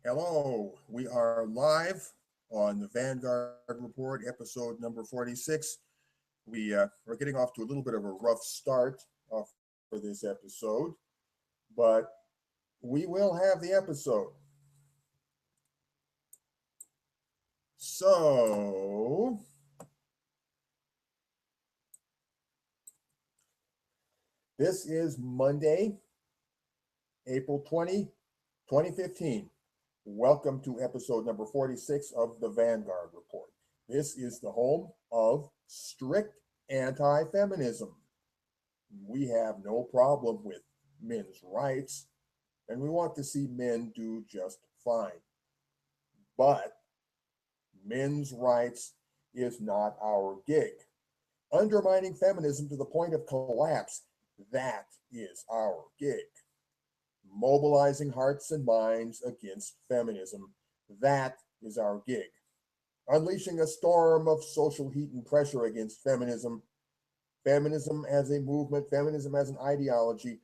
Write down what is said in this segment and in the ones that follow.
Hello, we are live on the Vanguard Report, episode number 46. We're getting off to a little bit of a rough start for this episode, but we will have the episode. So, this is Monday, April 20, 2015. Welcome to episode number 46 of the Vanguard Report. This is the home of strict anti-feminism. We have no problem with men's rights, and we want to see men do just fine. But men's rights is not our gig. Undermining feminism to the point of collapse, that is our gig. Mobilizing hearts and minds against feminism, that is our gig. Unleashing a storm of social heat and pressure against feminism, feminism as a movement, feminism as an ideology,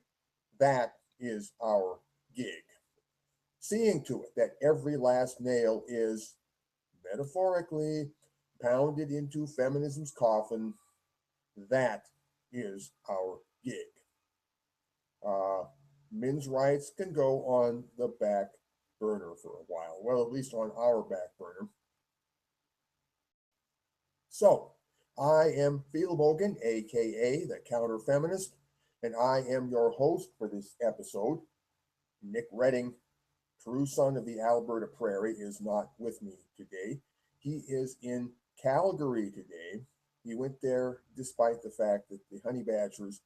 that is our gig. Seeing to it that every last nail is, metaphorically, pounded into feminism's coffin, that is our gig. Men's rights can go on the back burner for a while. Well, at least on our back burner. So, I am Phil Bogan, aka the Counter Feminist, and I am your host for this episode. Nick Redding, true son of the Alberta Prairie, is not with me today. He is in Calgary today. He went there despite the fact that the Honey Badgers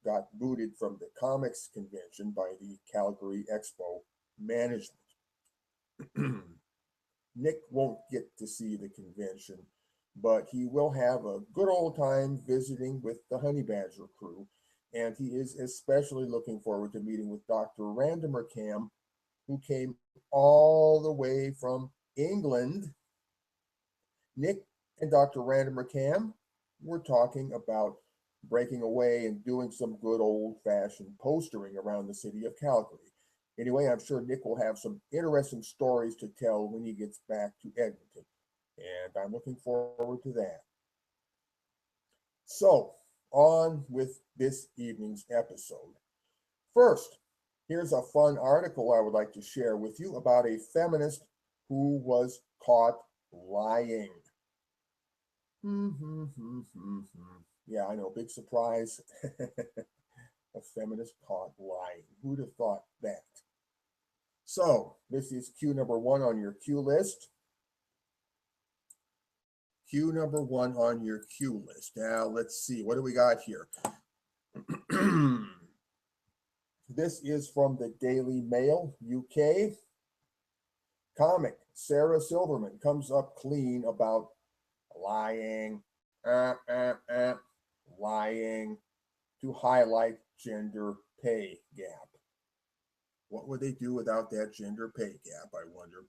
got booted from the comics convention by the Calgary Expo management. Nick won't get to see the convention, but he will have a good old time visiting with the Honey Badger crew, and he is especially looking forward to meeting with Dr. Randomer Cam, who came all the way from England. Nick and Dr. Randomer Cam were talking about breaking away and doing some good old-fashioned postering around the city of Calgary. Anyway, I'm sure Nick will have some interesting stories to tell when he gets back to Edmonton, and I'm looking forward to that. So, on with this evening's episode. First, here's a fun article I would like to share with you about a feminist who was caught lying. Yeah, I know, big surprise. A feminist caught lying. Who'd have thought that? So, this is cue number one on your cue list. Cue number one on your cue list. Now, let's see. What do we got here? This is from the Daily Mail, UK. Comic Sarah Silverman comes up clean about lying, lying to highlight gender pay gap. What would they do without that gender pay gap, I wonder?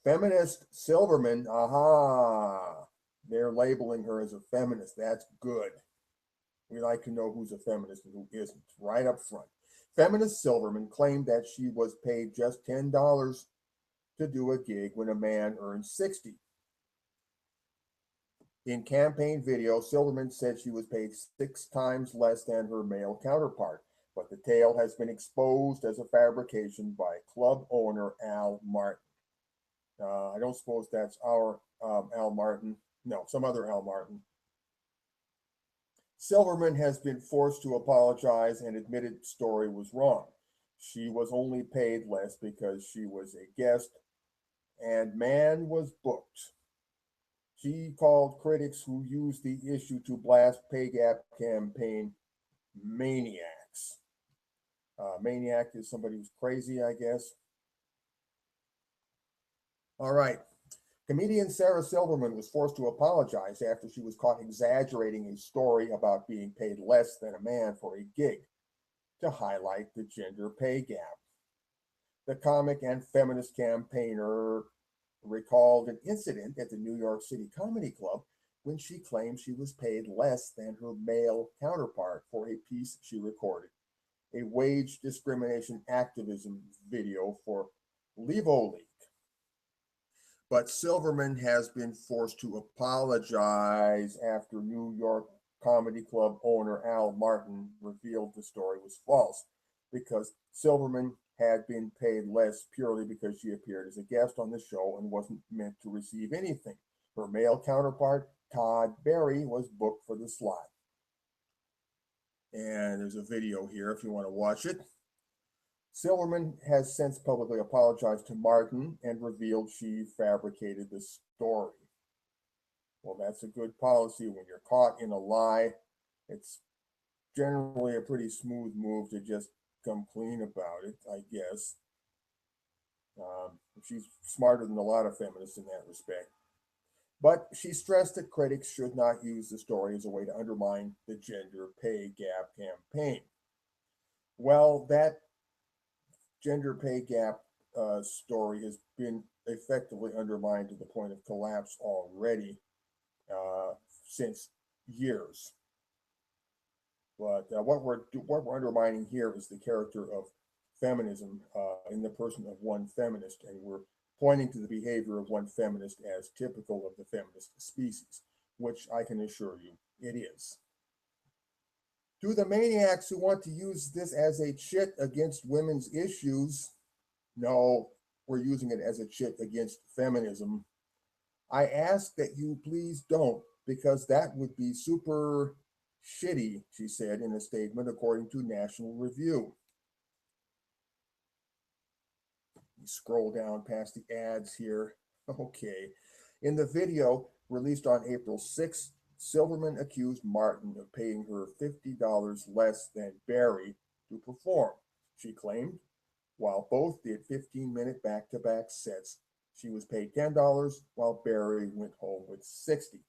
Feminist Silverman, aha, they're labeling her as a feminist. That's good. We like to know who's a feminist and who isn't, right up front. Feminist Silverman claimed that she was paid just $10 to do a gig when a man earns 60. In campaign video, Silverman said she was paid 6 times less than her male counterpart, but the tale has been exposed as a fabrication by club owner Al Martin. I don't suppose that's our Al Martin. No, some other Al Martin. Silverman has been forced to apologize and admitted the story was wrong. She was only paid less because she was a guest and man was booked. She called critics who used the issue to blast pay gap campaign maniacs. Maniac is somebody who's crazy, I guess. All right. Comedian Sarah Silverman was forced to apologize after she was caught exaggerating a story about being paid less than a man for a gig to highlight the gender pay gap. The comic and feminist campaigner recalled an incident at the New York City Comedy Club when she claimed she was paid less than her male counterpart for a piece she recorded. a wage discrimination activism video for Levo League. But Silverman has been forced to apologize after New York Comedy Club owner Al Martin revealed the story was false because Silverman had been paid less purely because she appeared as a guest on the show and wasn't meant to receive anything. Her male counterpart, Todd Barry, was booked for the slot. And there's a video here if you want to watch it. Silverman has since publicly apologized to Martin and revealed she fabricated the story. Well, that's a good policy. When you're caught in a lie, it's generally a pretty smooth move to just come clean about it, I guess. She's smarter than a lot of feminists in that respect. But she stressed that critics should not use the story as a way to undermine the gender pay gap campaign. Well, that gender pay gap story has been effectively undermined to the point of collapse already since years. But what we're undermining here is the character of feminism in the person of one feminist, and we're pointing to the behavior of one feminist as typical of the feminist species, which I can assure you it is. To the maniacs who want to use this as a chit against women's issues, no, we're using it as a chit against feminism. I ask that you please don't, because that would be super shitty, she said in a statement according to National Review. You scroll down past the ads here. Okay. In the video released on April 6th, Silverman accused Martin of paying her $50 less than Barry to perform. She claimed, while both did 15-minute back-to-back sets, she was paid $10 while Barry went home with $60.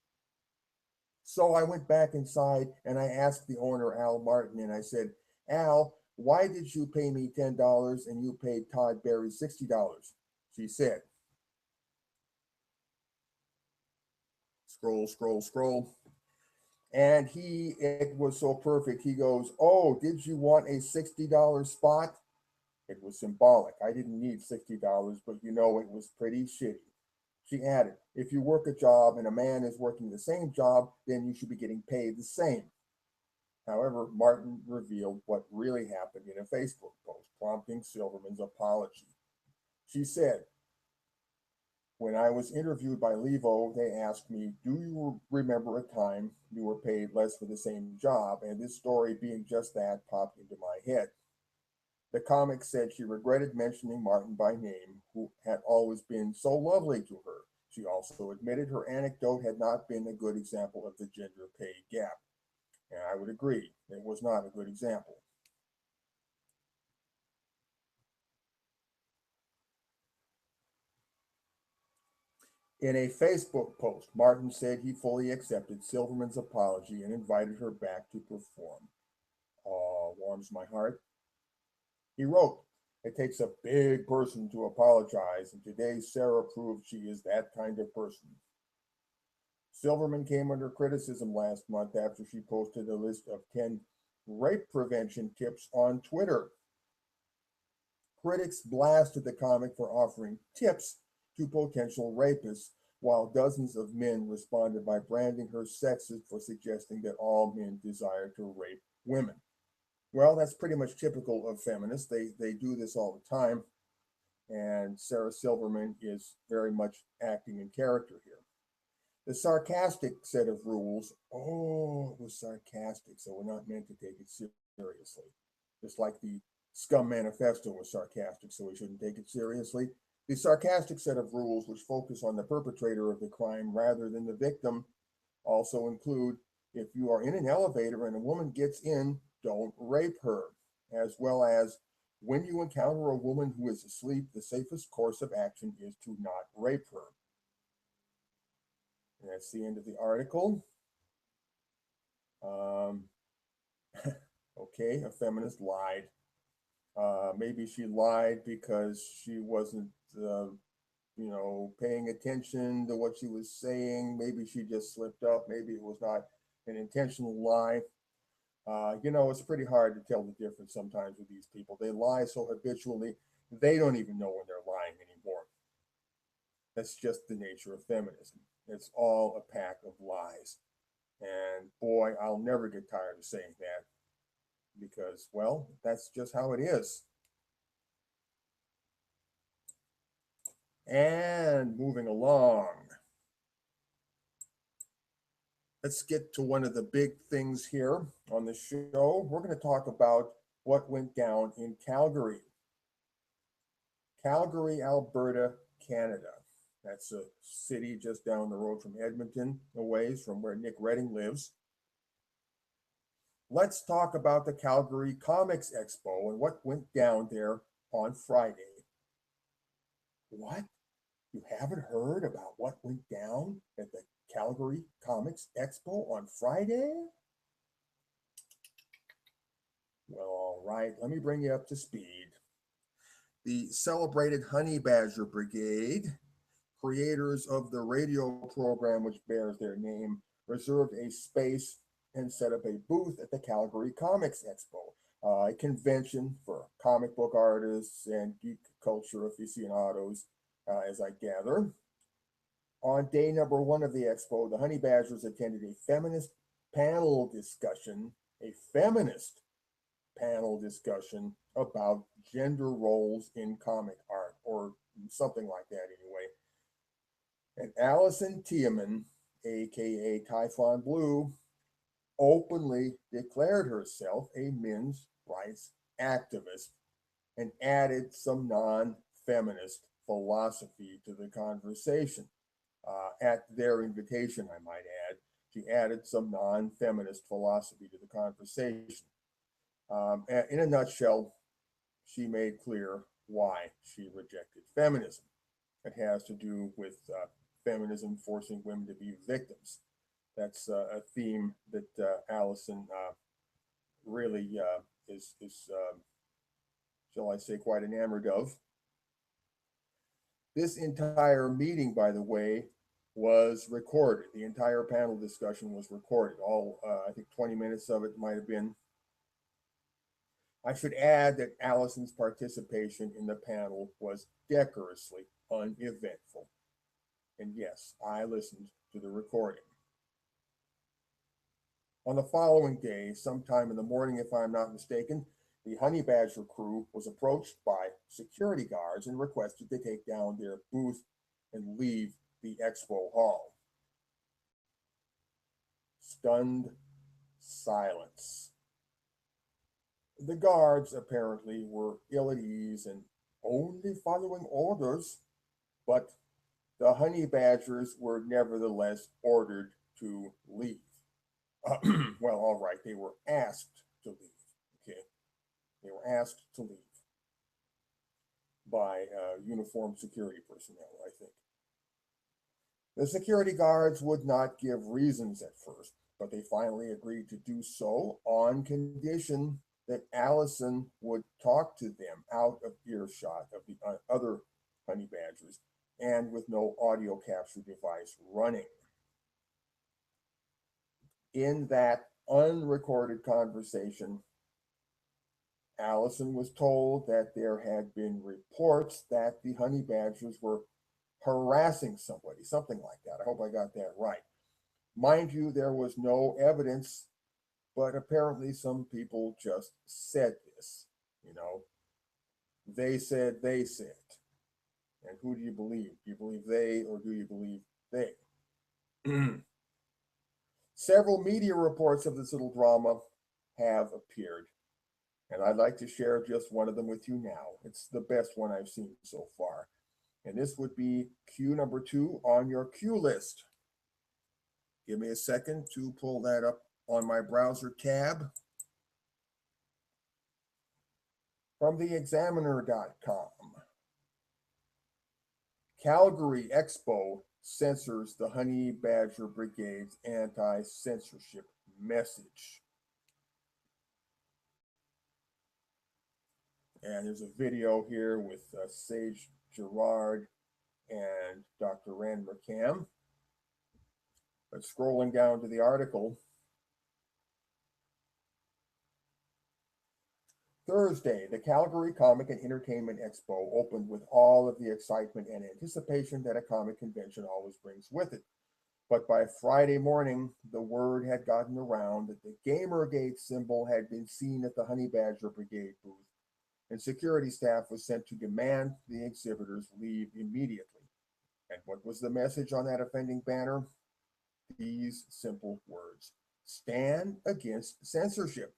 So I went back inside and I asked the owner, Al Martin, and I said, Al, why did you pay me $10 and you paid Todd Barry $60? She said, scroll, scroll, scroll. And it was so perfect. He goes, oh, did you want a $60 spot? It was symbolic. I didn't need $60, but you know, it was pretty shitty. She added, if you work a job and a man is working the same job, then you should be getting paid the same. However, Martin revealed what really happened in a Facebook post, prompting Silverman's apology. She said, when I was interviewed by Levo, they asked me, do you remember a time you were paid less for the same job? And this story, being just that, popped into my head. The comic said she regretted mentioning Martin by name, who had always been so lovely to her. She also admitted her anecdote had not been a good example of the gender pay gap. And I would agree, it was not a good example. In a Facebook post, Martin said he fully accepted Silverman's apology and invited her back to perform. Aw, warms my heart. He wrote, it takes a big person to apologize, and today Sarah proved she is that kind of person. Silverman came under criticism last month after she posted a list of 10 rape prevention tips on Twitter. Critics blasted the comic for offering tips to potential rapists, while dozens of men responded by branding her sexist for suggesting that all men desire to rape women. Well, that's pretty much typical of feminists. They do this all the time, and Sarah Silverman is very much acting in character here. The sarcastic set of rules, oh, it was sarcastic, so we're not meant to take it seriously. Just like the Scum Manifesto was sarcastic, so we shouldn't take it seriously. The sarcastic set of rules, which focus on the perpetrator of the crime rather than the victim, also include, if you are in an elevator and a woman gets in, don't rape her, as well as, when you encounter a woman who is asleep, the safest course of action is to not rape her. And that's the end of the article. Okay, a feminist lied. Maybe she lied because she wasn't, paying attention to what she was saying. Maybe she just slipped up. Maybe it was not an intentional lie. It's pretty hard to tell the difference sometimes with these people. They lie so habitually, they don't even know when they're lying anymore. That's just the nature of feminism. It's all a pack of lies. And boy, I'll never get tired of saying that because, well, that's just how it is. And moving along, let's get to one of the big things here on the show. We're going to talk about what went down in Calgary, Alberta, Canada. That's a city just down the road from Edmonton, a ways from where Nick Redding lives. Let's talk about the Calgary Comics Expo and what went down there on Friday. What? You haven't heard about what went down at the Calgary Comics Expo on Friday? Well, all right, let me bring you up to speed. The celebrated Honey Badger Brigade, creators of the radio program which bears their name, reserved a space and set up a booth at the Calgary Comics Expo, a convention for comic book artists and geek culture aficionados, as I gather. On day number one of the expo, the Honey Badgers attended a feminist panel discussion, about gender roles in comic art, or something like that anyway. And Allison Tiemann, aka Typhon Blue, openly declared herself a men's rights activist and added some non-feminist philosophy to the conversation. At their invitation, I might add, she added some non-feminist philosophy to the conversation. In a nutshell, she made clear why she rejected feminism. It has to do with feminism forcing women to be victims. That's a theme that Allison really is shall I say, quite enamored of. This entire meeting, by the way, was recorded. The entire panel discussion was recorded. All, I think 20 minutes of it might have been. I should add that Allison's participation in the panel was decorously uneventful. And yes, I listened to the recording. On the following day, sometime in the morning, if I'm not mistaken, the Honey Badger crew was approached by security guards and requested to take down their booth and leave the expo hall. Stunned silence. The guards apparently were ill at ease and only following orders, but the Honey Badgers were nevertheless ordered to leave. Well, all right, they were asked to leave. Okay, they were asked to leave by uniformed security personnel, I think. The security guards would not give reasons at first, but they finally agreed to do so on condition that Allison would talk to them out of earshot of the other Honey Badgers and with no audio capture device running. In that unrecorded conversation, Allison was told that there had been reports that the Honey Badgers were harassing somebody, something like that. I hope I got that right. Mind you, there was no evidence, but apparently some people just said this, you know. They said. And who do you believe? Do you believe they or do you believe they? Several media reports of this little drama have appeared, and I'd like to share just one of them with you now. It's the best one I've seen so far. And this would be cue number 2 on your cue list. Give me a second to pull that up on my browser tab. From theexaminer.com. Calgary Expo censors the Honey Badger Brigade's anti-censorship message. And there's a video here with Sage Gerard and Dr. Rand McCam. But scrolling down to the article, Thursday, the Calgary Comic and Entertainment Expo opened with all of the excitement and anticipation that a comic convention always brings with it. But by Friday morning, the word had gotten around that the Gamergate symbol had been seen at the Honey Badger Brigade booth, and security staff was sent to demand the exhibitors leave immediately. And what was the message on that offending banner? These simple words: stand against censorship.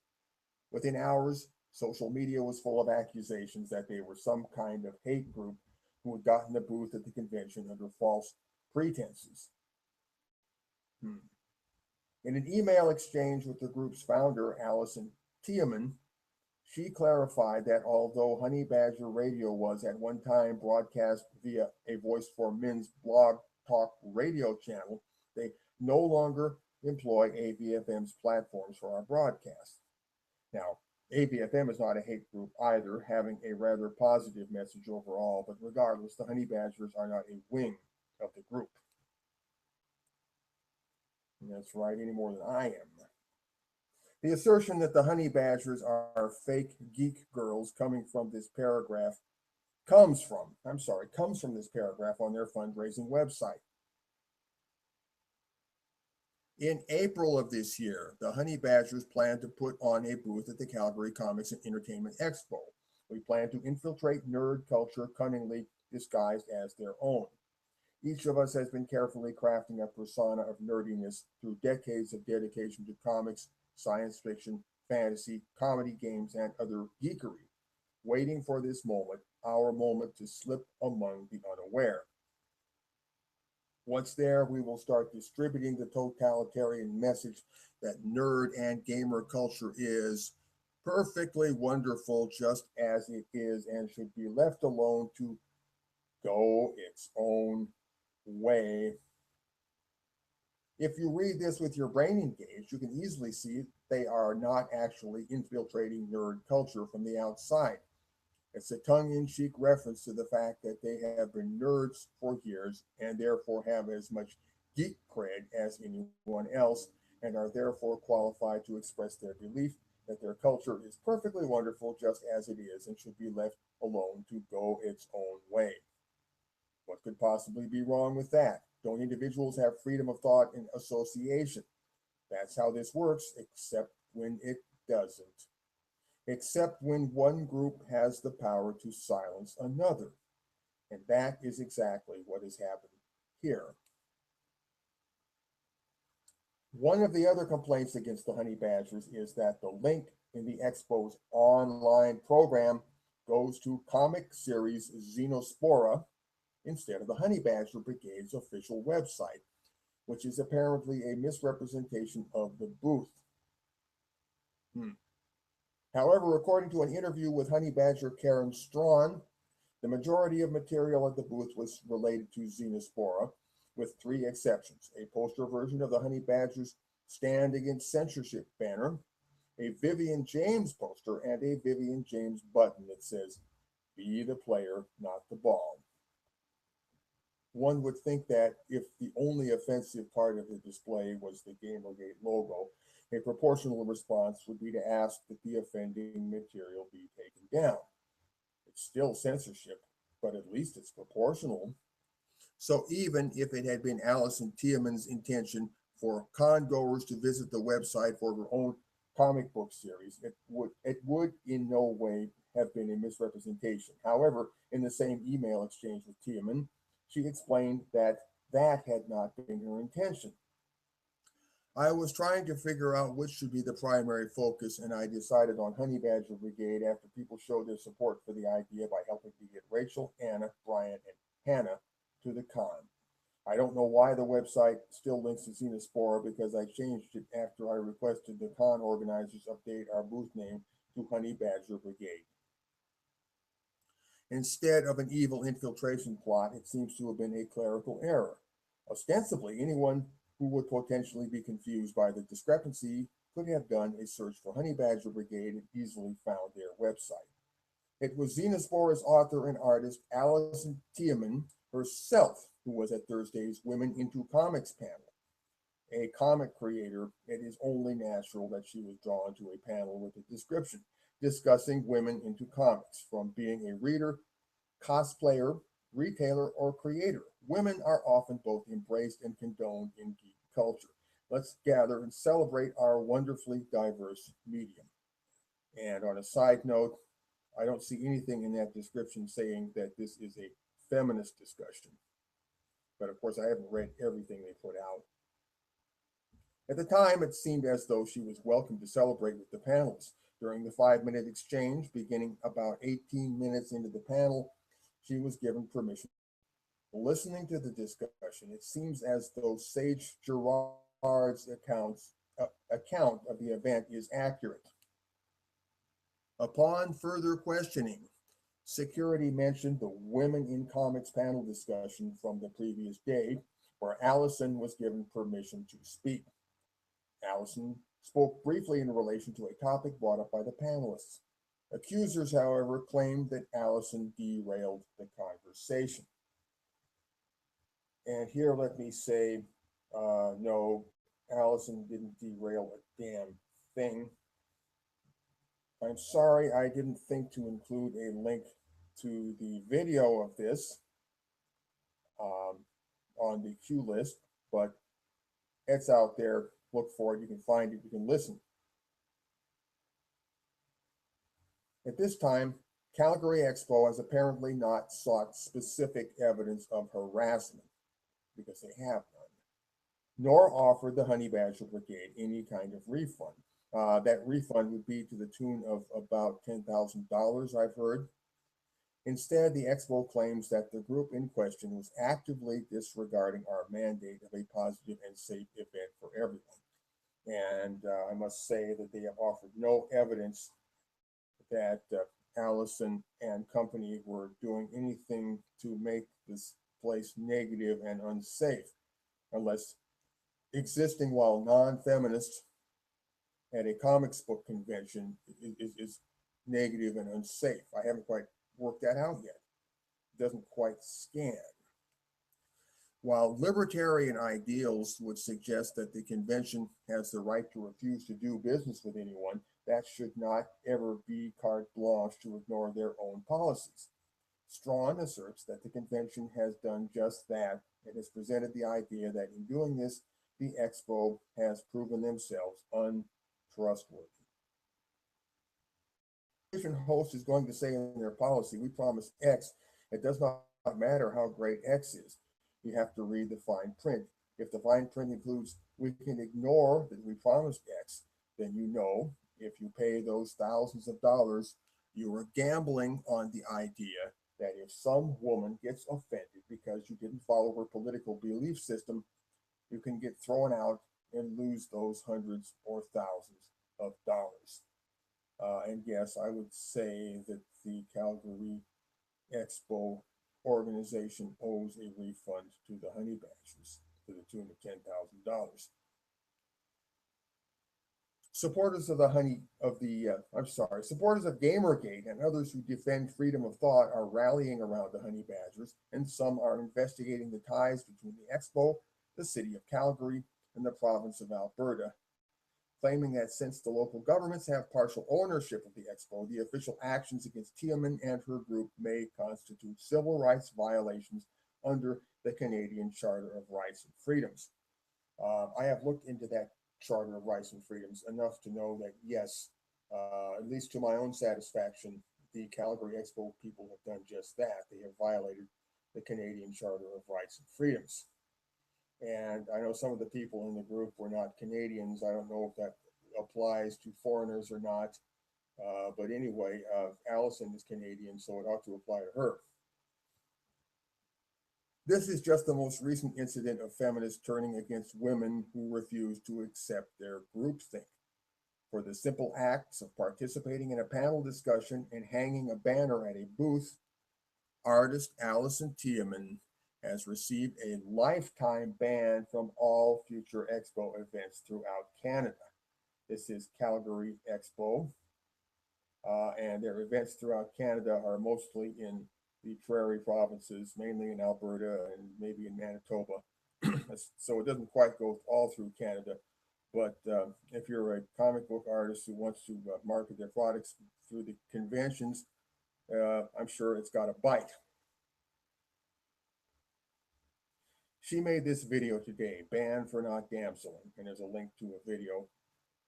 Within hours, social media was full of accusations that they were some kind of hate group who had gotten the booth at the convention under false pretenses. In an email exchange with the group's founder, Allison Tiemann, she clarified that although Honey Badger Radio was at one time broadcast via a Voice for Men's blog talk radio channel, they no longer employ AVFM's platforms for our broadcast. Now, AVFM is not a hate group either, having a rather positive message overall, but regardless, the Honey Badgers are not a wing of the group. And that's right, any more than I am. The assertion that the Honey Badgers are fake geek girls comes from this paragraph on their fundraising website. In April of this year, the Honey Badgers plan to put on a booth at the Calgary Comics and Entertainment Expo. We plan to infiltrate nerd culture cunningly disguised as their own. Each of us has been carefully crafting a persona of nerdiness through decades of dedication to comics, science fiction, fantasy, comedy, games, and other geekery, waiting for this moment, our moment to slip among the unaware. Once there, we will start distributing the totalitarian message that nerd and gamer culture is perfectly wonderful just as it is and should be left alone to go its own way. If you read this with your brain engaged, you can easily see they are not actually infiltrating nerd culture from the outside. It's a tongue-in-cheek reference to the fact that they have been nerds for years and therefore have as much geek cred as anyone else and are therefore qualified to express their belief that their culture is perfectly wonderful just as it is and should be left alone to go its own way. What could possibly be wrong with that? Don't individuals have freedom of thought and association? That's how this works, except when it doesn't. Except when one group has the power to silence another. And that is exactly what has happened here. One of the other complaints against the Honey Badgers is that the link in the Expo's online program goes to comic series Xenospora instead of the Honey Badger Brigade's official website, which is apparently a misrepresentation of the booth. However, according to an interview with Honey Badger Karen Strawn, the majority of material at the booth was related to Xenospora, with 3 exceptions: a poster version of the Honey Badgers Stand Against Censorship banner, a Vivian James poster, and a Vivian James button that says, "Be the player, not the ball." One would think that if the only offensive part of the display was the Gamergate logo, a proportional response would be to ask that the offending material be taken down. It's still censorship, but at least it's proportional. So even if it had been Allison Tiemann's intention for con-goers to visit the website for her own comic book series, it would in no way have been a misrepresentation. However, in the same email exchange with Tiemann, she explained that that had not been her intention. I was trying to figure out which should be the primary focus, and I decided on Honey Badger Brigade after people showed their support for the idea by helping to get Rachel, Anna, Brian, and Hannah to the con. I don't know why the website still links to Xenospora because I changed it after I requested the con organizers update our booth name to Honey Badger Brigade. Instead of an evil infiltration plot, it seems to have been a clerical error. Ostensibly, anyone who would potentially be confused by the discrepancy could have done a search for Honey Badger Brigade and easily found their website. It was Xenospora's author and artist Allison Tiemann herself who was at Thursday's Women into Comics panel. A comic creator, it is only natural that she was drawn to a panel with a description discussing women into comics, from being a reader, cosplayer, retailer, or creator. Women are often both embraced and condoned in geek culture. Let's gather and celebrate our wonderfully diverse medium. And on a side note, I don't see anything in that description saying that this is a feminist discussion. But of course, I haven't read everything they put out. At the time, it seemed as though she was welcome to celebrate with the panelists. During the 5-minute exchange, beginning about 18 minutes into the panel, she was given permission. Listening to the discussion, it seems as though Sage Gerard's account of the event is accurate. Upon further questioning, security mentioned the Women in Comics panel discussion from the previous day, where Allison was given permission to speak. Allison spoke briefly in relation to a topic brought up by the panelists. Accusers, however, claimed that Allison derailed the conversation. And here, let me say, no, Allison didn't derail a damn thing. I'm sorry I didn't think to include a link to the video of this on the queue list, but it's out there. Look for it. You can find it. You can listen. At this time, Calgary Expo has apparently not sought specific evidence of harassment, because they have none, nor offered the Honey Badger Brigade any kind of refund. That refund would be to the tune of about $10,000, I've heard. Instead, the Expo claims that the group in question was actively disregarding our mandate of a positive and safe event for everyone. And I must say that they have offered no evidence that Allison and company were doing anything to make this place negative and unsafe, unless existing while non-feminist at a comics book convention is negative and unsafe. I haven't quite worked that out yet. It doesn't quite scan. While libertarian ideals would suggest that the convention has the right to refuse to do business with anyone, that should not ever be carte blanche to ignore their own policies. Strawn asserts that the convention has done just that and has presented the idea that in doing this, the Expo has proven themselves untrustworthy. The convention host is going to say in their policy, we promise X. It does not matter how great X is. You have to read the fine print. If the fine print includes, we can ignore that we promised X, then you know if you pay those thousands of dollars, you are gambling on the idea that if some woman gets offended because you didn't follow her political belief system, you can get thrown out and lose those hundreds or thousands of dollars. And yes, I would say that the Calgary Expo organization owes a refund to the Honey Badgers to the tune of $10,000. Supporters of supporters of Gamergate and others who defend freedom of thought are rallying around the Honey Badgers, and some are investigating the ties between the Expo, the city of Calgary, and the province of Alberta, claiming that since the local governments have partial ownership of the Expo, the official actions against Tiemann and her group may constitute civil rights violations under the Canadian Charter of Rights and Freedoms. I have looked into that Charter of Rights and Freedoms enough to know that, yes, at least to my own satisfaction, the Calgary Expo people have done just that. They have violated the Canadian Charter of Rights and Freedoms. And I know some of the people in the group were not Canadians. I don't know if that applies to foreigners or not. But anyway, Allison is Canadian, so it ought to apply to her. This is just the most recent incident of feminists turning against women who refuse to accept their groupthink. For the simple acts of participating in a panel discussion and hanging a banner at a booth, artist Allison Tiemann has received a lifetime ban from all future Expo events throughout Canada. This is Calgary Expo, and their events throughout Canada are mostly in the prairie provinces, mainly in Alberta and maybe in Manitoba. So it doesn't quite go all through Canada, But if you're a comic book artist who wants to market their products through the conventions, I'm sure it's got a bite. She made this video today, banned for not damseling, and there's a link to a video,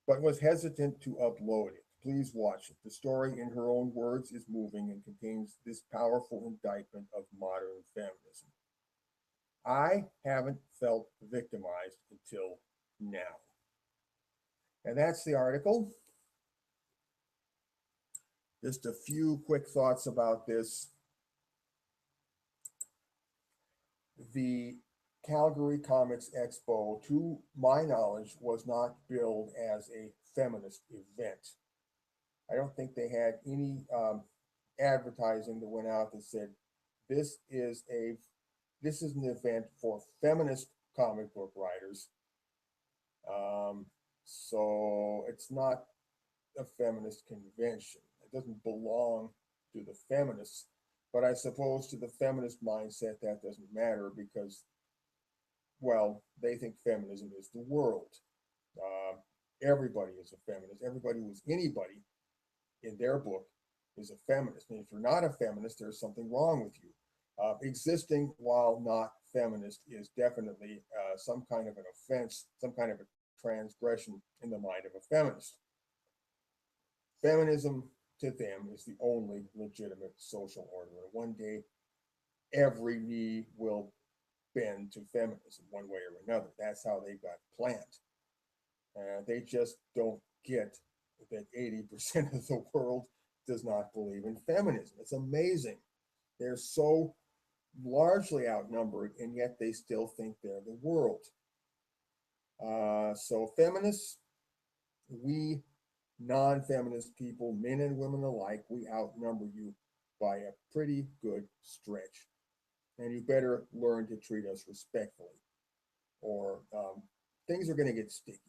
but was hesitant to upload it. Please watch it. The story, in her own words, is moving and contains this powerful indictment of modern feminism. I haven't felt victimized until now. And that's the article. Just a few quick thoughts about this. The Calgary Comics Expo, to my knowledge, was not billed as a feminist event. I don't think they had any advertising that went out that said this is an event for feminist comic book writers. So it's not a feminist convention. It doesn't belong to the feminists. But I suppose to the feminist mindset that doesn't matter because, well, they think feminism is the world. Everybody is a feminist. Everybody who's anybody in their book is a feminist. And if you're not a feminist, there's something wrong with you. Existing while not feminist is definitely some kind of an offense, some kind of a transgression in the mind of a feminist. Feminism to them is the only legitimate social order. And one day, every knee will bend to feminism one way or another. That's how they got planned. They just don't get that 80% of the world does not believe in feminism. It's amazing. They're so largely outnumbered, and yet they still think they're the world. So feminists, we non-feminist people, men and women alike, we outnumber you by a pretty good stretch. And you better learn to treat us respectfully, or things are going to get sticky.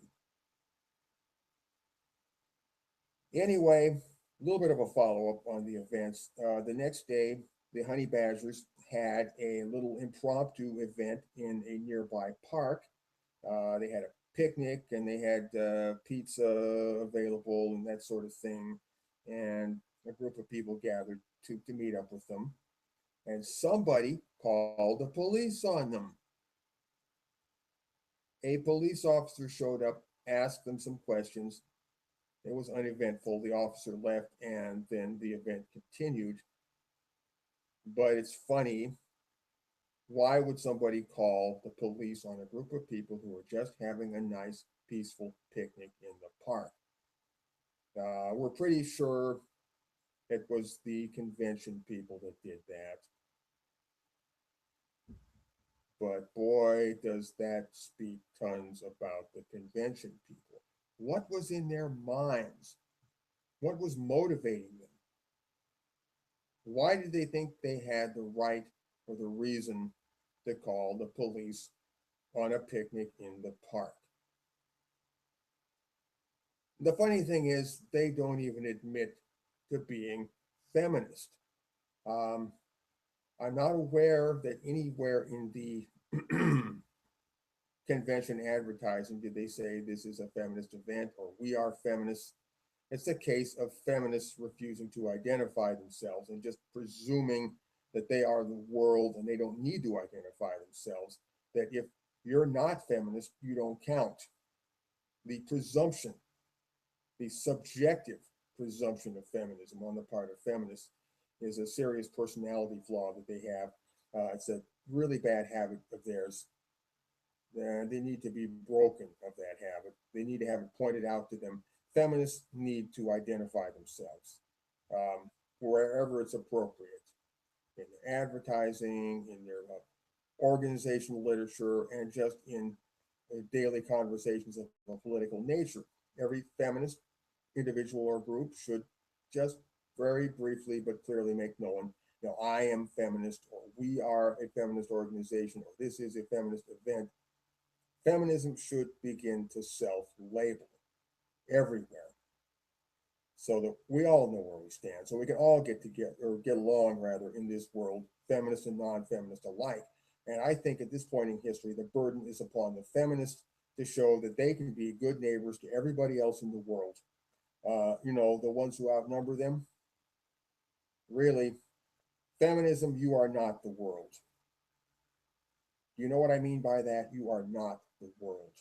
Anyway, a little bit of a follow-up on the events. The next day, the Honey Badgers had a little impromptu event in a nearby park. They had a picnic and they had pizza available and that sort of thing. And a group of people gathered to meet up with them. And somebody called the police on them. A police officer showed up, asked them some questions. It was uneventful. The officer left and then the event continued. But it's funny. Why would somebody call the police on a group of people who are just having a nice, peaceful picnic in the park? We're pretty sure it was the convention people that did that. But boy, does that speak tons about the convention people. What was in their minds? What was motivating them? Why did they think they had the right or the reason to call the police on a picnic in the park? The funny thing is, they don't even admit to being feminist. I'm not aware that anywhere in the convention advertising did they say this is a feminist event or we are feminists. It's a case of feminists refusing to identify themselves and just presuming that they are the world and they don't need to identify themselves, that if you're not feminist, you don't count. The presumption, the subjective presumption of feminism on the part of feminists is a serious personality flaw that they have. It's a really bad habit of theirs. They need to be broken of that habit. They need to have it pointed out to them. Feminists need to identify themselves wherever it's appropriate, in their advertising, in their organizational literature, and just in daily conversations of a political nature. Every feminist individual or group should just very briefly but clearly make known, I am feminist, or we are a feminist organization, or this is a feminist event. Feminism should begin to self-label everywhere so that we all know where we stand, so we can all get along rather in this world, feminist and non-feminist alike. And I think at this point in history, the burden is upon the feminists to show that they can be good neighbors to everybody else in the world. The ones who outnumber them. Really, feminism, you are not the world. You know what I mean by that? You are not the world.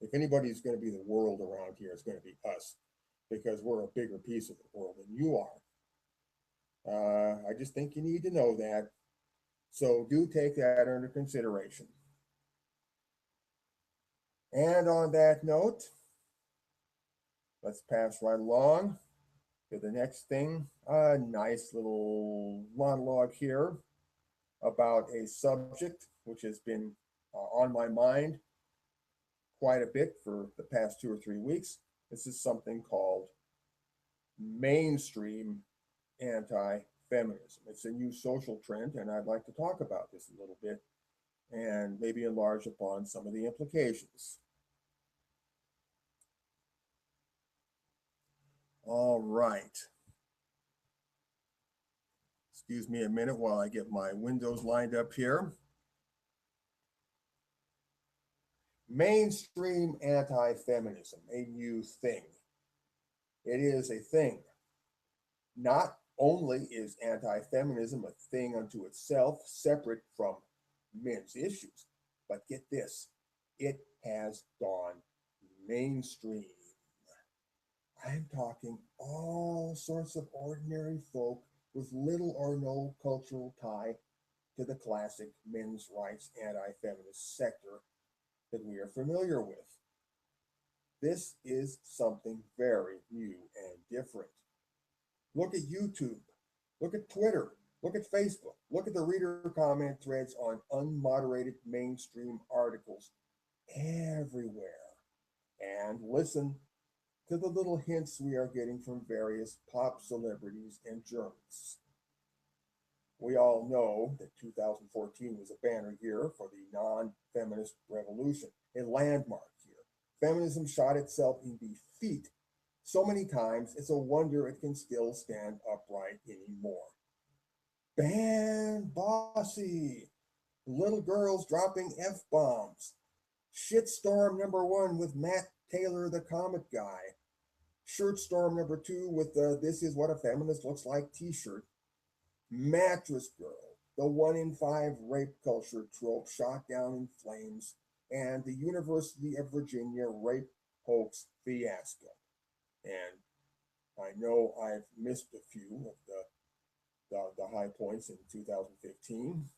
If anybody's going to be the world around here, it's going to be us, because we're a bigger piece of the world than you are. I just think you need to know that. So do take that under consideration. And on that note, let's pass right along to the next thing. A nice little monologue here about a subject which has been on my mind quite a bit for the past 2 or 3 weeks. This is something called mainstream anti-feminism. It's a new social trend, and I'd like to talk about this a little bit and maybe enlarge upon some of the implications. All right. Excuse me a minute while I get my windows lined up here. Mainstream anti-feminism, a new thing. It is a thing. Not only is anti-feminism a thing unto itself, separate from men's issues, but get this, it has gone mainstream. I'm talking all sorts of ordinary folk with little or no cultural tie to the classic men's rights anti-feminist sector that we are familiar with. This is something very new and different. Look at YouTube, look at Twitter, look at Facebook, look at the reader comment threads on unmoderated mainstream articles everywhere, and listen to the little hints we are getting from various pop celebrities and journalists. We all know that 2014 was a banner year for the non-feminist revolution, a landmark year. Feminism shot itself in the feet so many times, it's a wonder it can still stand upright anymore. Ban bossy, little girls dropping F-bombs, shitstorm #1 with Matt Taylor, the comic guy, shirtstorm #2 with the "This is what a feminist looks like" t-shirt, mattress girl, the 1 in 5 rape culture trope shot down in flames, and the University of Virginia rape hoax fiasco. And I know I've missed a few of the high points in 2015.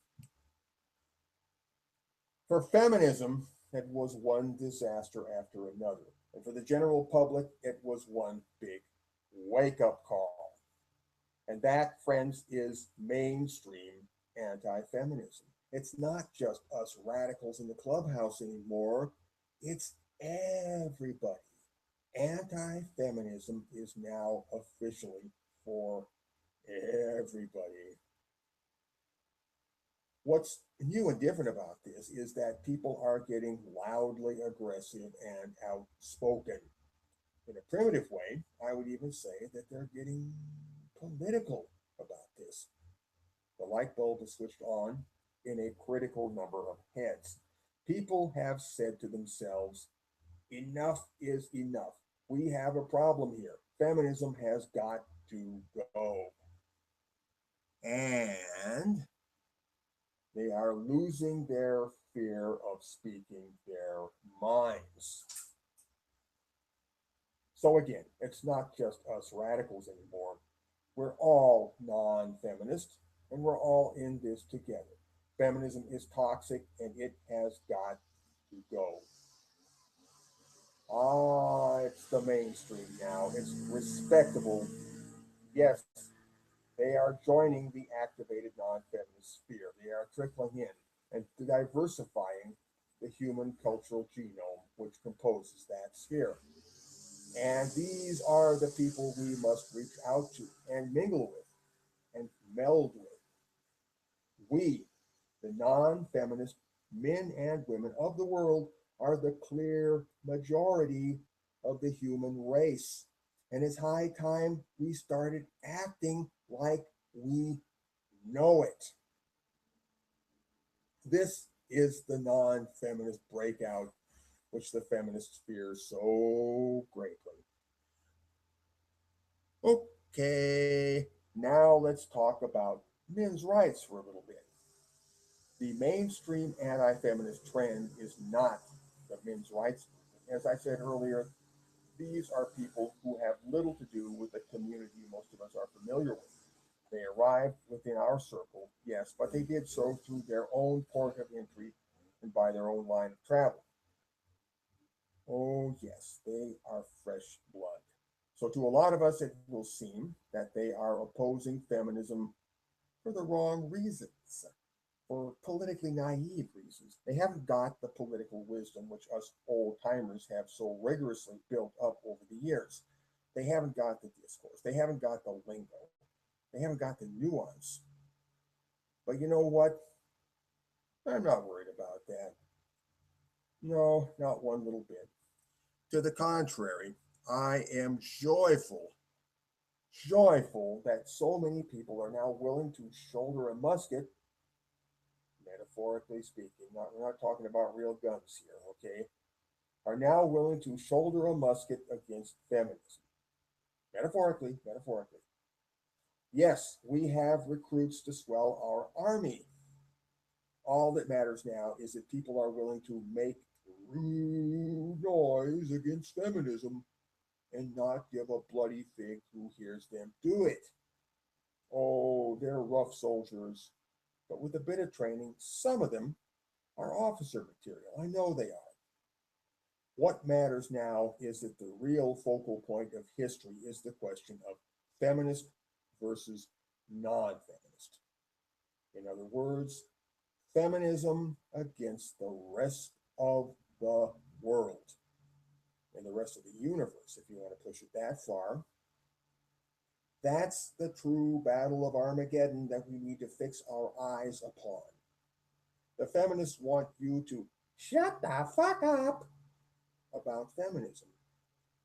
For feminism, it was one disaster after another. And for the general public, it was one big wake-up call. And that, friends, is mainstream anti-feminism. It's not just us radicals in the clubhouse anymore. It's everybody. Anti-feminism is now officially for everybody. What's new and different about this is that people are getting loudly aggressive and outspoken. In a primitive way, I would even say that they're getting political about this. The light bulb is switched on in a critical number of heads. People have said to themselves, enough is enough. We have a problem here. Feminism has got to go. And they are losing their fear of speaking their minds. So again, it's not just us radicals anymore. We're all non-feminist, and we're all in this together. Feminism is toxic, and it has got to go. It's the mainstream now. It's respectable. Yes, they are joining the activated non-feminist sphere. They are trickling in and diversifying the human cultural genome which composes that sphere. And these are the people we must reach out to and mingle with and meld with. We, the non-feminist men and women of the world, are the clear majority of the human race. And it's high time we started acting like we know it. This is the non-feminist breakout which the feminists fear so greatly. Okay, now let's talk about men's rights for a little bit. The mainstream anti-feminist trend is not the men's rights movement. As I said earlier, these are people who have little to do with the community most of us are familiar with. They arrived within our circle, yes, but they did so through their own port of entry and by their own line of travel. Oh, yes, they are fresh blood. So, to a lot of us, it will seem that they are opposing feminism for the wrong reasons, for politically naive reasons. They haven't got the political wisdom which us old timers have so rigorously built up over the years. They haven't got the discourse, they haven't got the lingo, they haven't got the nuance. But you know what? I'm not worried about that. No, not one little bit. To the contrary, I am joyful that so many people are now willing to shoulder a musket, metaphorically speaking. We're not talking about real guns here, okay? Are now willing to shoulder a musket against feminism. Metaphorically. Yes, we have recruits to swell our army. All that matters now is that people are willing to make rude noise against feminism and not give a bloody fig who hears them do it. Oh, they're rough soldiers, but with a bit of training, some of them are officer material. I know they are. What matters now is that the real focal point of history is the question of feminist versus non feminist. In other words, feminism against the rest of the world and the rest of the universe, if you want to push it that far. That's the true battle of Armageddon that we need to fix our eyes upon. The feminists want you to shut the fuck up about feminism.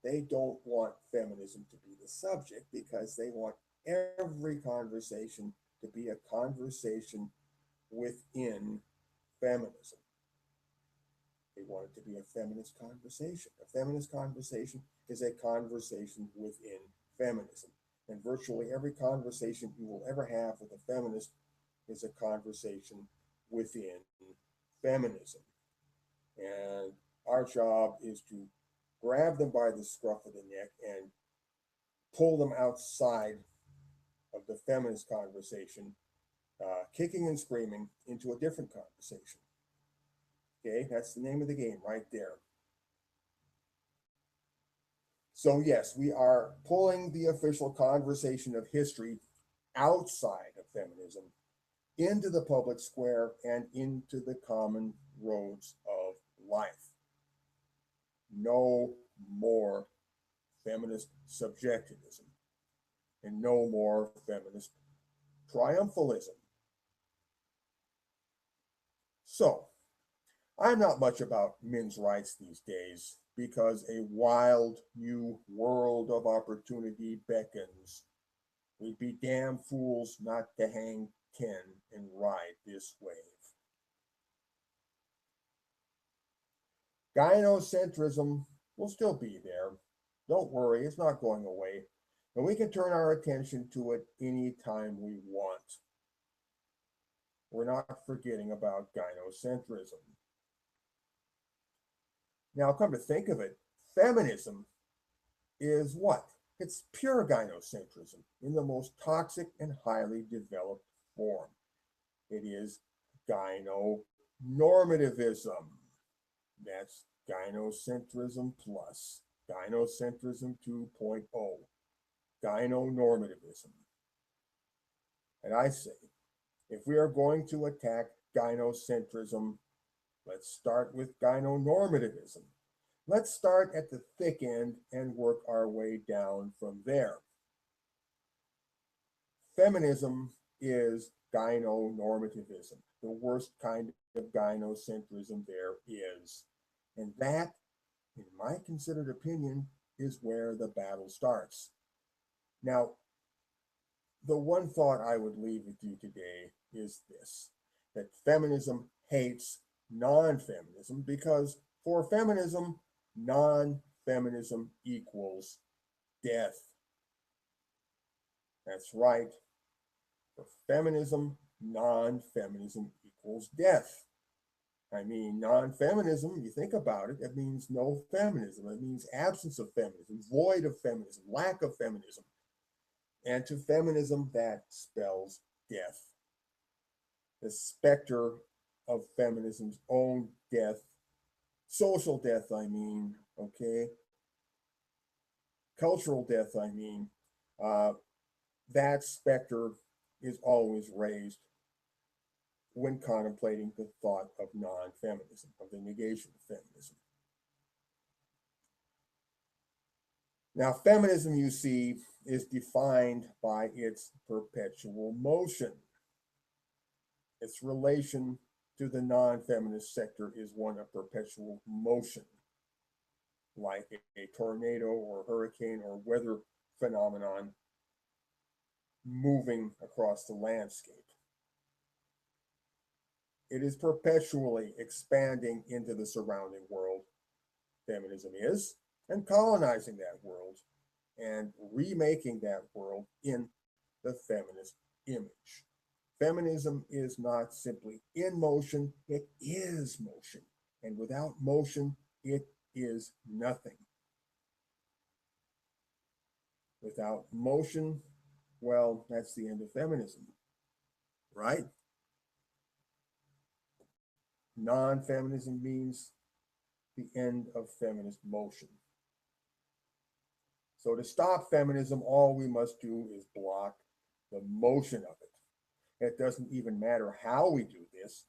They don't want feminism to be the subject because they want every conversation to be a conversation within feminism. They want it to be a feminist conversation. A feminist conversation is a conversation within feminism. And virtually every conversation you will ever have with a feminist is a conversation within feminism. And our job is to grab them by the scruff of the neck and pull them outside of the feminist conversation, kicking and screaming into a different conversation. Okay, that's the name of the game right there. So, yes, we are pulling the official conversation of history outside of feminism into the public square and into the common roads of life. No more feminist subjectivism and no more feminist triumphalism. So, I'm not much about men's rights these days because a wild new world of opportunity beckons. We'd be damn fools not to hang 10 and ride this wave. Gynocentrism will still be there. Don't worry, it's not going away. And we can turn our attention to it anytime we want. We're not forgetting about gynocentrism. Now, come to think of it, feminism is what? It's pure gynocentrism in the most toxic and highly developed form. It is gynonormativism. That's gynocentrism plus, gynocentrism 2.0, gynonormativism. And I say, if we are going to attack gynocentrism, let's start with gynonormativism. Let's start at the thick end and work our way down from there. Feminism is gynonormativism, the worst kind of gynocentrism there is. And that, in my considered opinion, is where the battle starts. Now, the one thought I would leave with you today is this, that feminism hates non-feminism because For feminism, non-feminism equals death. That's right. For feminism, non-feminism equals death. I mean, non-feminism, you think about it, it means no feminism. It means absence of feminism, void of feminism, lack of feminism. And to feminism, that spells death. The specter of feminism's own death, social death, I mean, okay? Cultural death, I mean, that specter is always raised when contemplating the thought of non-feminism, of the negation of feminism. Now, feminism, you see, is defined by its perpetual motion. Its relation to the non-feminist sector is one of perpetual motion, like a tornado or hurricane or weather phenomenon moving across the landscape. It is perpetually expanding into the surrounding world, feminism is, and colonizing that world and remaking that world in the feminist image. Feminism is not simply in motion, it is motion. And without motion, it is nothing. Without motion, well, that's the end of feminism, right? Non-feminism means the end of feminist motion. So to stop feminism, all we must do is block the motion of it. It doesn't even matter how we do this.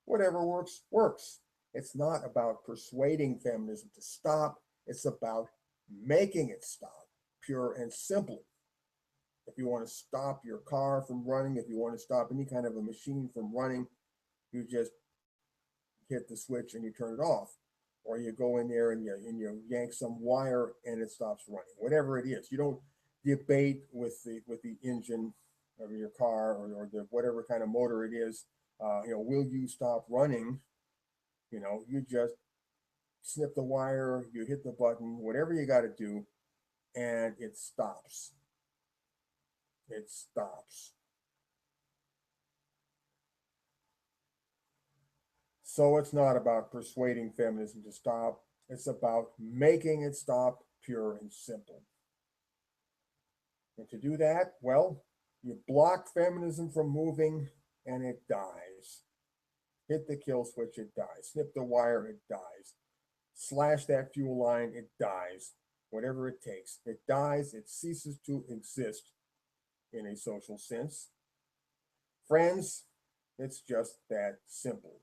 Whatever works, works. It's not about persuading feminism to stop. It's about making it stop, pure and simple. If you want to stop your car from running, if you want to stop any kind of a machine from running, you just hit the switch and you turn it off. Or you go in there and you yank some wire and it stops running. Whatever it is, you don't debate with the engine of your car or the whatever kind of motor it is. Will you stop running? You just snip the wire, you hit the button, whatever you got to do, and it stops. It stops. So it's not about persuading feminism to stop. It's about making it stop, pure and simple. And to do that, well, you block feminism from moving and it dies. Hit the kill switch, it dies. Snip the wire, it dies. Slash that fuel line, it dies. Whatever it takes. It dies, it ceases to exist in a social sense. Friends, it's just that simple.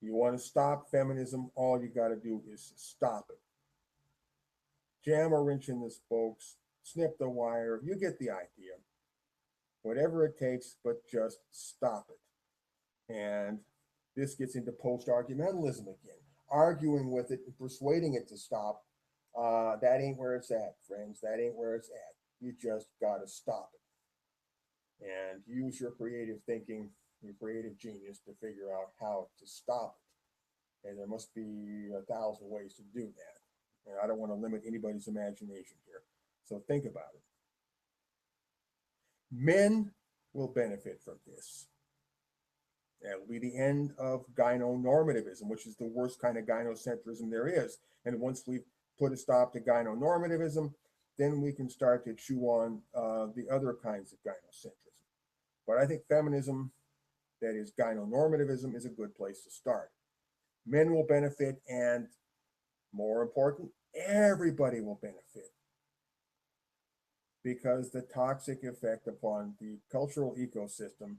You want to stop feminism, all you got to do is stop it. Jam a wrench in the spokes, snip the wire, you get the idea. Whatever it takes, but just stop it. And this gets into post-argumentalism again. Arguing with it and persuading it to stop, that ain't where it's at, friends. That ain't where it's at. You just got to stop it. And use your creative thinking, your creative genius to figure out how to stop it. And there must be 1,000 ways to do that. And I don't want to limit anybody's imagination here. So think about it. Men will benefit from this. That'll be the end of gynonormativism, which is the worst kind of gynocentrism there is. And once we've put a stop to gynonormativism, then we can start to chew on the other kinds of gynocentrism. But I think feminism, that is gynonormativism, is a good place to start. Men will benefit, and more important, everybody will benefit. Because the toxic effect upon the cultural ecosystem,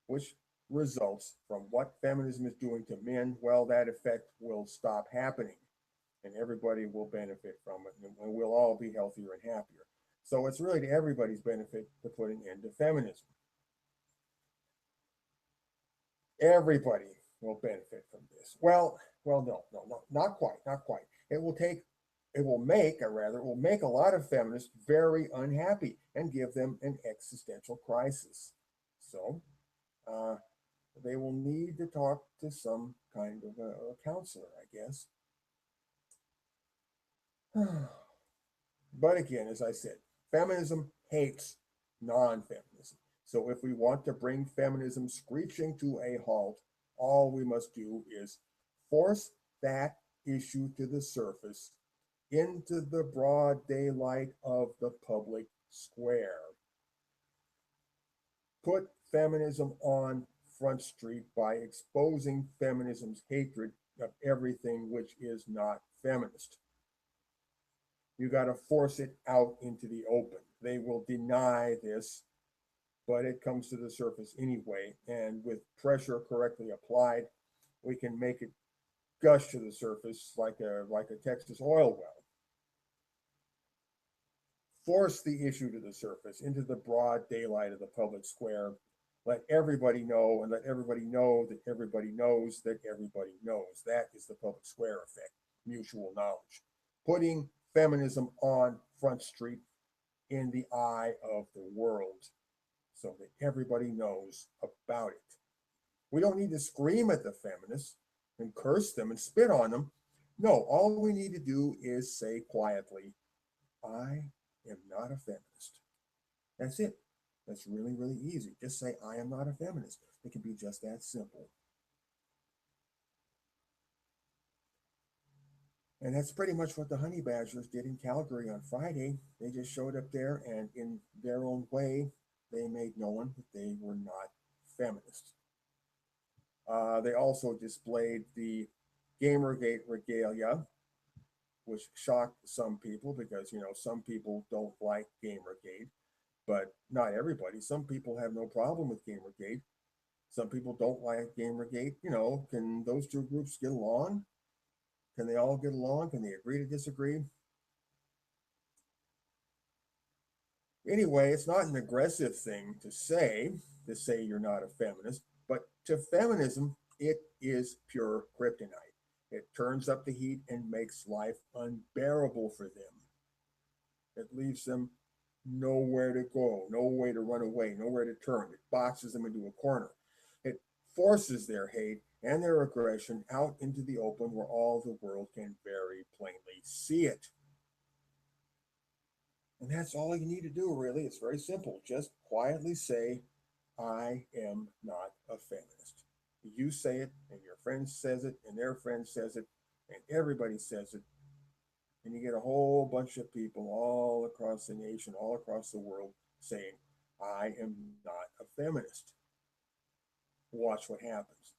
which results from what feminism is doing to men, well, that effect will stop happening and everybody will benefit from it and we'll all be healthier and happier. So it's really to everybody's benefit to put an end to feminism. Everybody will benefit from this. Well, no, not quite. It will make a lot of feminists very unhappy and give them an existential crisis. So they will need to talk to some kind of a counselor, I guess. But again, as I said, feminism hates non-feminism. So if we want to bring feminism screeching to a halt, all we must do is force that issue to the surface into the broad daylight of the public square. Put feminism on Front Street by exposing feminism's hatred of everything which is not feminist. You got to force it out into the open. They will deny this, but it comes to the surface anyway. And with pressure correctly applied, we can make it gush to the surface like a Texas oil well. Force the issue to the surface into the broad daylight of the public square. Let everybody know, and let everybody know that everybody knows that everybody knows. That is the public square effect, mutual knowledge. Putting feminism on Front Street in the eye of the world so that everybody knows about it. We don't need to scream at the feminists and curse them and spit on them. No, all we need to do is say quietly, I am not a feminist. That's it. That's really, really easy. Just say, I am not a feminist. It can be just that simple. And that's pretty much what the honey badgers did in Calgary on Friday. They just showed up there and in their own way, they made known that they were not feminists. They also displayed the Gamergate regalia, which shocked some people because, some people don't like Gamergate, but not everybody. Some people have no problem with Gamergate. Some people don't like Gamergate. Can those two groups get along? Can they all get along? Can they agree to disagree? Anyway, it's not an aggressive thing to say you're not a feminist, but to feminism, it is pure kryptonite. It turns up the heat and makes life unbearable for them. It leaves them nowhere to go, no way to run away, nowhere to turn. It boxes them into a corner. It forces their hate and their aggression out into the open where all the world can very plainly see it. And that's all you need to do, really. It's very simple. Just quietly say, I am not a feminist. You say it, and your friend says it, and their friend says it, and everybody says it. And you get a whole bunch of people all across the nation, all across the world saying, I am not a feminist. Watch what happens.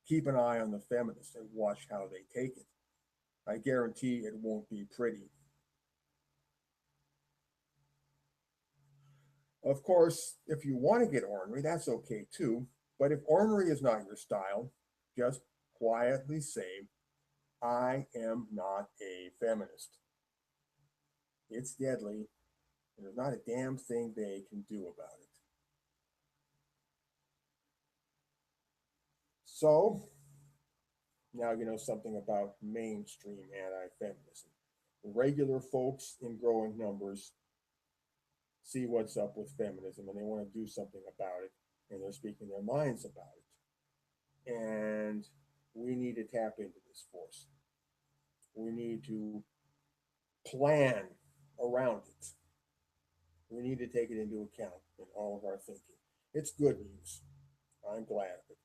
Keep an eye on the feminists and watch how they take it. I guarantee it won't be pretty. Of course, if you want to get ornery, that's okay too. But if ornery is not your style, just quietly say, I am not a feminist. It's deadly, and there's not a damn thing they can do about it. So, now you know something about mainstream anti-feminism. Regular folks in growing numbers see what's up with feminism and they want to do something about it, and they're speaking their minds about it. And we need to tap into this force. We need to plan around it. We need to take it into account in all of our thinking. It's good news. I'm glad of it.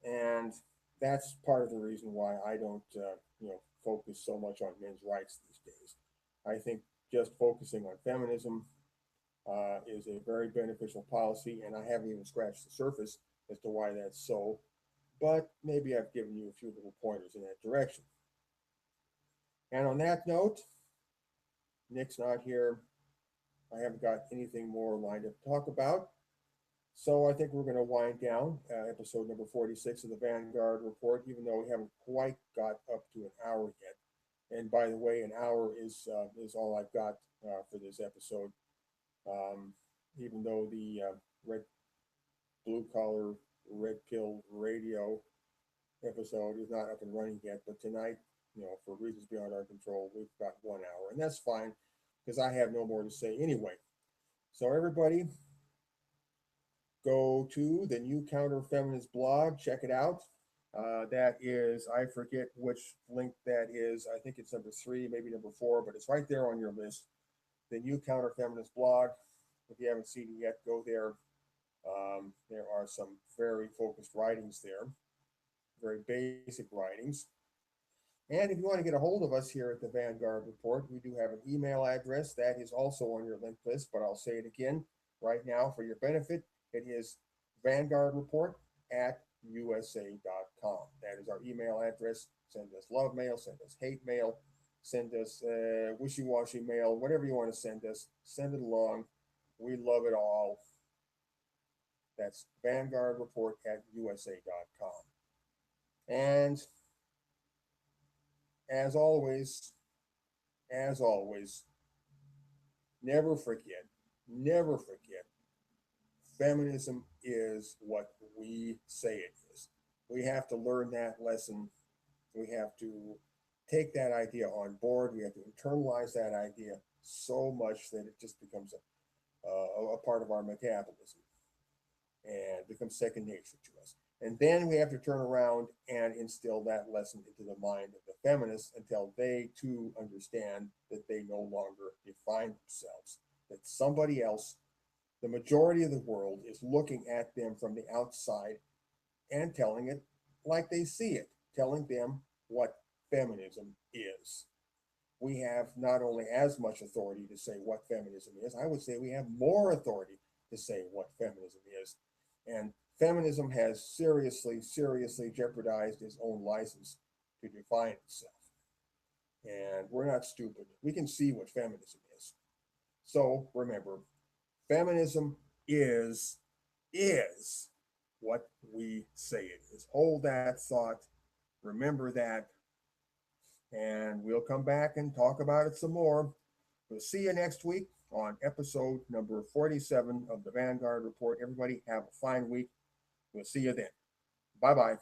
And that's part of the reason why I don't, focus so much on men's rights these days. I think just focusing on feminism is a very beneficial policy, and I haven't even scratched the surface as to why that's so. But maybe I've given you a few little pointers in that direction. And on that note, Nick's not here. I haven't got anything more lined up to talk about. So I think we're going to wind down episode number 46 of the Vanguard Report, even though we haven't quite got up to an hour yet. And by the way, an hour is all I've got for this episode. Even though the red blue collar red pill radio episode is not up and running yet, but tonight, for reasons beyond our control, we've got 1 hour, and that's fine because I have no more to say anyway. So everybody, go to the New Counter Feminist blog, check it out. That is, I forget which link that is. I think it's number 3, maybe number 4, but it's right there on your list. The new Counter Feminist blog. If you haven't seen it yet, go there. There are some very focused writings there, very basic writings. And if you want to get a hold of us here at the Vanguard Report, we do have an email address that is also on your link list, but I'll say it again right now for your benefit. It is vanguardreport@usa.com. That is our email address. Send us love mail, send us hate mail, send us wishy-washy mail, whatever you want to send us, send it along. We love it all. That's vanguardreport@usa.com. And as always, as always, never forget, never forget, feminism is what we say it is. We have to learn that lesson. We have to take that idea on board. We have to internalize that idea so much that it just becomes a part of our metabolism and becomes second nature to us. And then we have to turn around and instill that lesson into the mind of the feminists until they too understand that they no longer define themselves, that somebody else, the majority of the world, is looking at them from the outside and telling it like they see it, telling them what feminism is. We have not only as much authority to say what feminism is, I would say we have more authority to say what feminism is. And feminism has seriously, seriously jeopardized its own license to define itself. And we're not stupid. We can see what feminism is. So remember, feminism is what we say it is. Hold that thought. Remember that. And we'll come back and talk about it some more. We'll see you next week on episode number 47 of the Vanguard Report. Everybody have a fine week. We'll see you then. Bye-bye.